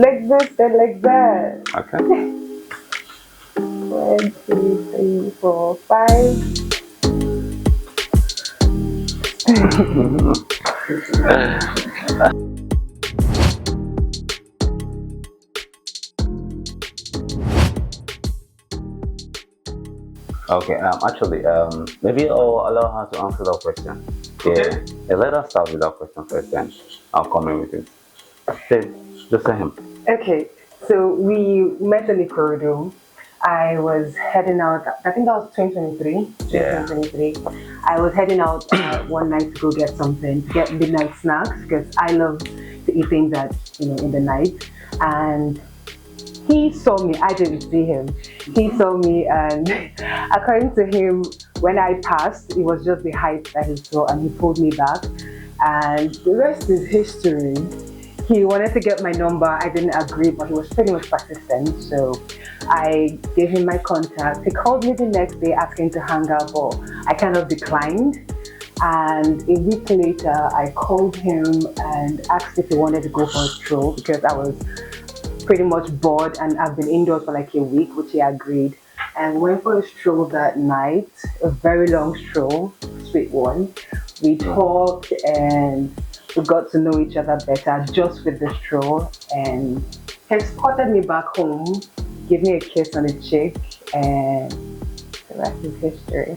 Like this, then like that. Okay. 1, 2, 3, 4, 5. Okay, actually, maybe I'll allow her to answer that question. Yeah, yeah, let us start with that question first, then I'll come in with it. Say, just say him. Okay, so we met in the corridor. I was heading out, I think that was 2023. Yeah. 2023. I was heading out one night to go get something, to get midnight snacks, because I love to eat things at, in the night. And he saw me, I didn't see him. He saw me, and according to him, when I passed, it was just the height that he saw, and he pulled me back. And the rest is history. He wanted to get my number. I didn't agree, but he was pretty much persistent. So I gave him my contact. He called me the next day asking to hang out, but I kind of declined. And a week later, I called him and asked if he wanted to go for a stroll because I was pretty much bored and I've been indoors for like a week, which he agreed. And we went for a stroll that night, a very long stroll, sweet one. We talked and we got to know each other better just with the stroll. And he escorted me back home, gave me a kiss on the cheek, and the rest is history.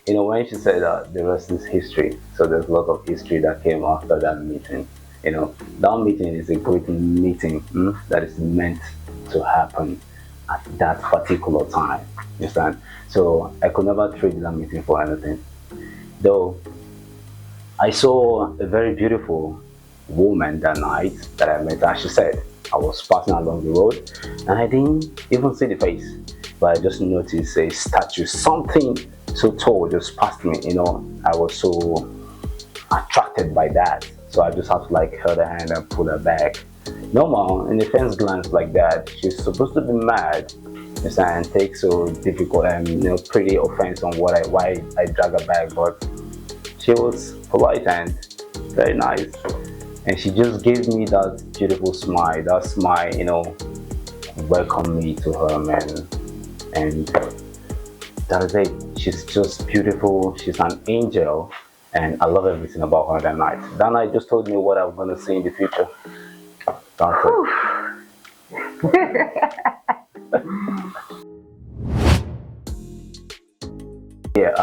When she said that there was this history, so there's a lot of history that came after that meeting. That meeting is a great meeting that is meant to happen at that particular time. You understand? So I could never trade that meeting for anything. Though I saw a very beautiful woman that night that I met, as she said. I was passing along the road and I didn't even see the face, but I just noticed a statue, something so tall just passed me. I was so attracted by that. So I just have to like hold her hand and pull her back. Normal, in the first glance like that, she's supposed to be mad and take so difficult and pretty offense on why I drag her back, but she was polite and very nice. And she just gave me that beautiful smile. That smile, welcomed me to her, man. And that is it. She's just beautiful. She's an angel. And I love everything about her that night. That night just told me what I'm going to see in the future. That's it. Yeah,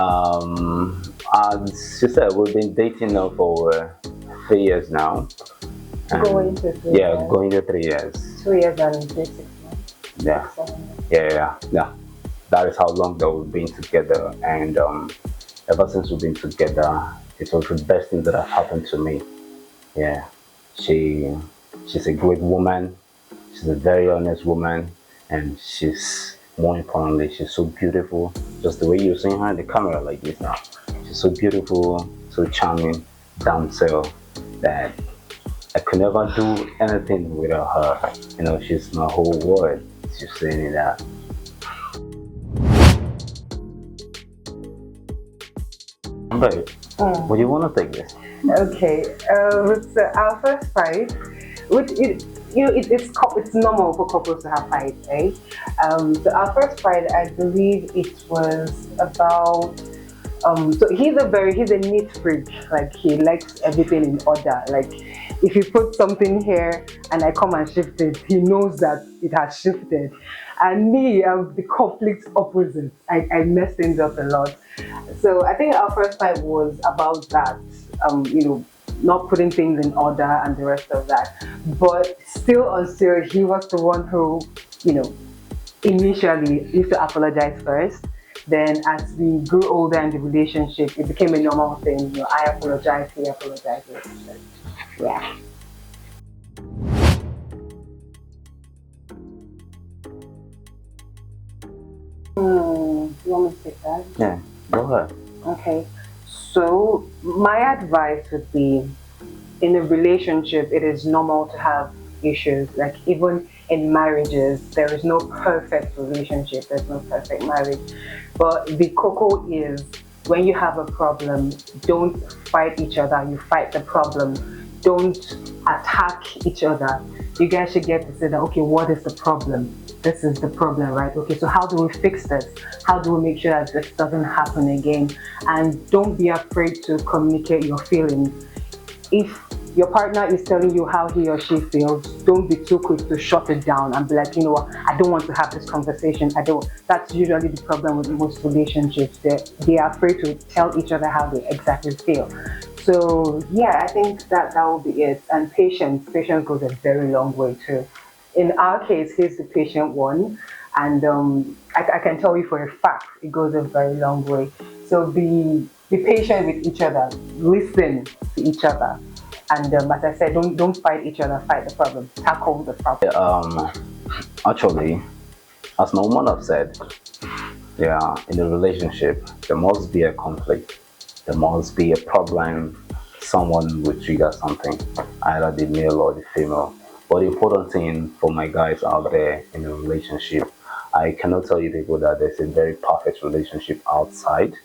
as she said, we've been dating now for 3 years now. Going to 3 Yeah, years. going to 3 years. 2 years and 6 months. Yeah. Yeah. That is how long that we've been together, and ever since we've been together, it was the best thing that has happened to me. Yeah, she's a great woman. She's a very honest woman, and more importantly, she's so beautiful. Just the way you're seeing her in the camera like this now, she's so beautiful, so charming, damsel that I could never do anything without her. She's my whole world. She's saying that. Babe, would you want to take this? Okay, so our first fight, which it's normal for couples to have fights, eh? So our first fight, I believe it was about. So he's a neat freak. Like he likes everything in order. Like if you put something here and I come and shift it, he knows that it has shifted. And me, I'm the complete opposite. I mess things up a lot. So I think our first fight was about that. Not putting things in order and the rest of that. But still, he was the one who, initially used to apologize first. Then as we grew older in the relationship, it became a normal thing. I apologize, he apologizes. Yeah. You want me to take that? Yeah, go ahead. Okay. So my advice would be, in a relationship, it is normal to have issues. Like even in marriages, there is no perfect relationship. There's no perfect marriage. But the cocoa is when you have a problem, don't fight each other, you fight the problem. Don't attack each other. You guys should get to say that, okay, what is the problem? This is the problem, right? Okay, so how do we fix this? How do we make sure that this doesn't happen again? And don't be afraid to communicate your feelings. If your partner is telling you how he or she feels, don't be too quick to shut it down and be like, you know what, I don't want to have this conversation. I don't. That's usually the problem with most relationships. They are afraid to tell each other how they exactly feel. So yeah, I think that will be it. And patience goes a very long way too. In our case, he's the patient one, and I can tell you for a fact it goes a very long way. So be patient with each other, listen to each other, and as I said, don't fight each other, fight the problem, tackle the problem. Actually, as my woman have said, yeah, in a relationship, there must be a conflict. There must be a problem. Someone will trigger something, either the male or the female. But the important thing for my guys out there in a relationship, I cannot tell you people that there's a very perfect relationship outside.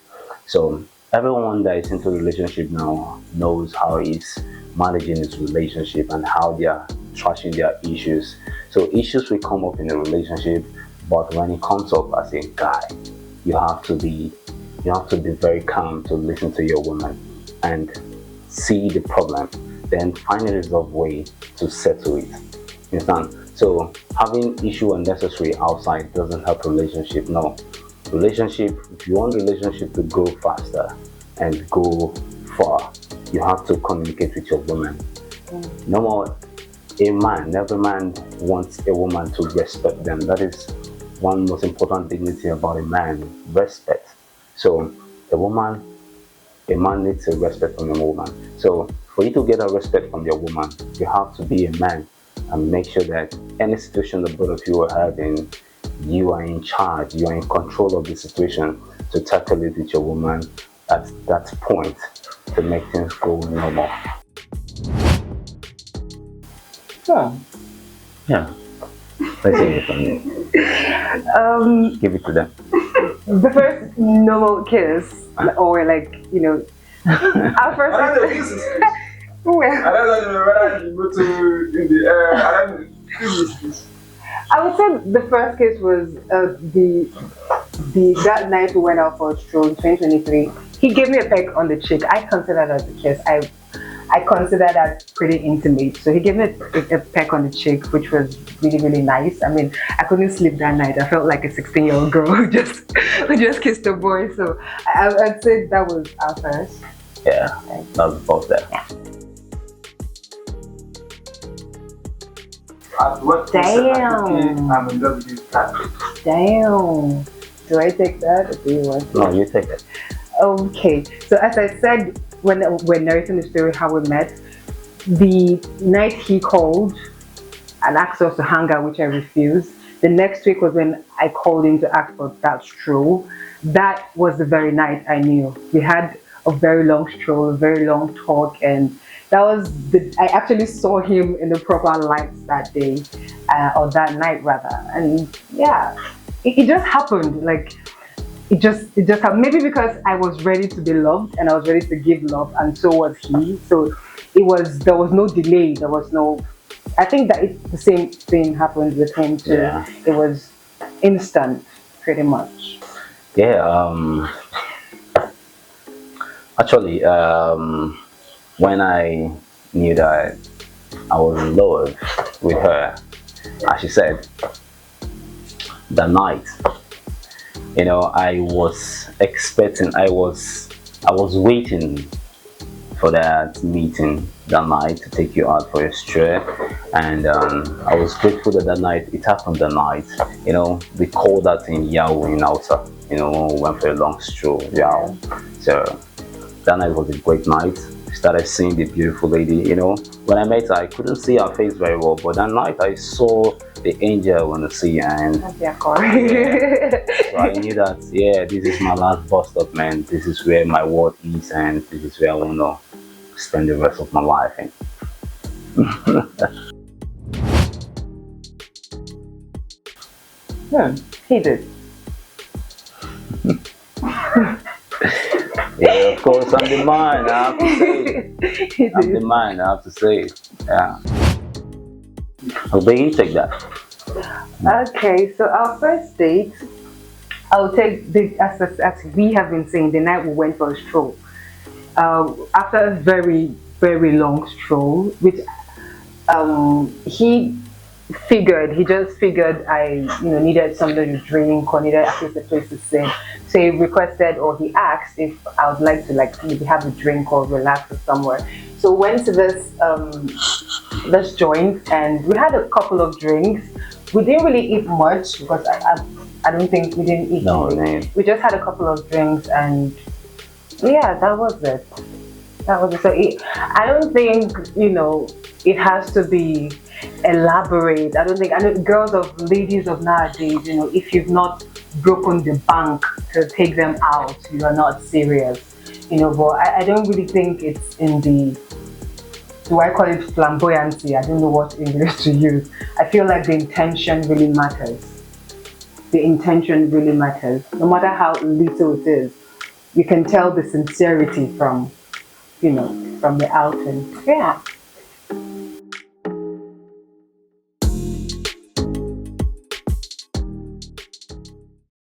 So everyone that is into a relationship now knows how he's managing his relationship and how they are trashing their issues. So issues will come up in a relationship, but when it comes up as a guy, you have to be very calm to listen to your woman and see the problem, then find a resolve way to settle it. You understand? So having issue unnecessary outside doesn't help relationship. No. Relationship, if you want relationship to go faster and go far, you have to communicate with your woman. No more every man wants a woman to respect them. That is one most important dignity about a man, respect. So a man needs a respect from a woman. So for you to get a respect from your woman, you have to be a man and make sure that any situation the both of you are having, you are in charge, you are in control of the situation to tackle it with your woman at that point to make things go normal. Huh. Yeah. Let's hear it from you. Give it to them. The first normal kiss, or like, our first. I don't know this is. Well, I don't know whether you go to in the air. I don't know. This. I would say the first kiss was that night we went out for a stroll in 2023. He gave me a peck on the cheek. I consider that a kiss. I consider that pretty intimate. So he gave me a peck on the cheek, which was really, really nice. I mean, I couldn't sleep that night. I felt like a 16-year-old girl who just kissed a boy. So I'd say that was our first. Yeah, that was both there. Yeah. Damn. I'm in love with this cat. Damn. Do I take that or do you want to? No, you take it. Okay. So as I said, when we're narrating the story how we met, the night he called and asked us to hang out, which I refused. The next week was when I called him to ask for that's true. That was the very night I knew. We had a very long stroll, a very long talk, and that was I actually saw him in the proper light that day, or that night rather. And yeah, it just happened. Like it just happened. Maybe because I was ready to be loved and I was ready to give love, and so was he. So there was no delay. There was no. I think that the same thing happened with him too. Yeah. It was instant, pretty much. Yeah. Actually, when I knew that I was in love with her, as she said, that night, I was expecting, I was waiting for that meeting that night to take you out for a stroll, and I was grateful that night it happened that night. We called that in Yao in Hausa. We went for a long stroll, Yao. So that night was a great night. Started seeing the beautiful lady. When I met her, I couldn't see her face very well, but that night I saw the angel on the sea, and Yeah. so I knew that this is my last bus stop, man. This is where my world is, and this is where I want to spend the rest of my life in. He did. course, I'm the man. I have to say it. I'm the man. I have to say it. Yeah. I'll be you take that. Okay, so our first date, I'll take the as we have been saying, the night we went for a stroll. After a very long stroll, which he just figured I needed something to drink or needed at least a place to sit. So he requested or he asked if I would like to like maybe have a drink or relax or somewhere. So we went to this joint and we had a couple of drinks. We didn't really eat much because I don't think we didn't eat No, anything. man. We just had a couple of drinks and yeah, that was it. That was it. So I don't think it has to be elaborate. I know ladies of nowadays, if you've not broken the bank to take them out, you are not serious. But I don't really think it's in the, do I call it flamboyancy? I don't know what English to use. I feel like the intention really matters. The intention really matters. No matter how little it is, you can tell the sincerity from the outing. Yeah.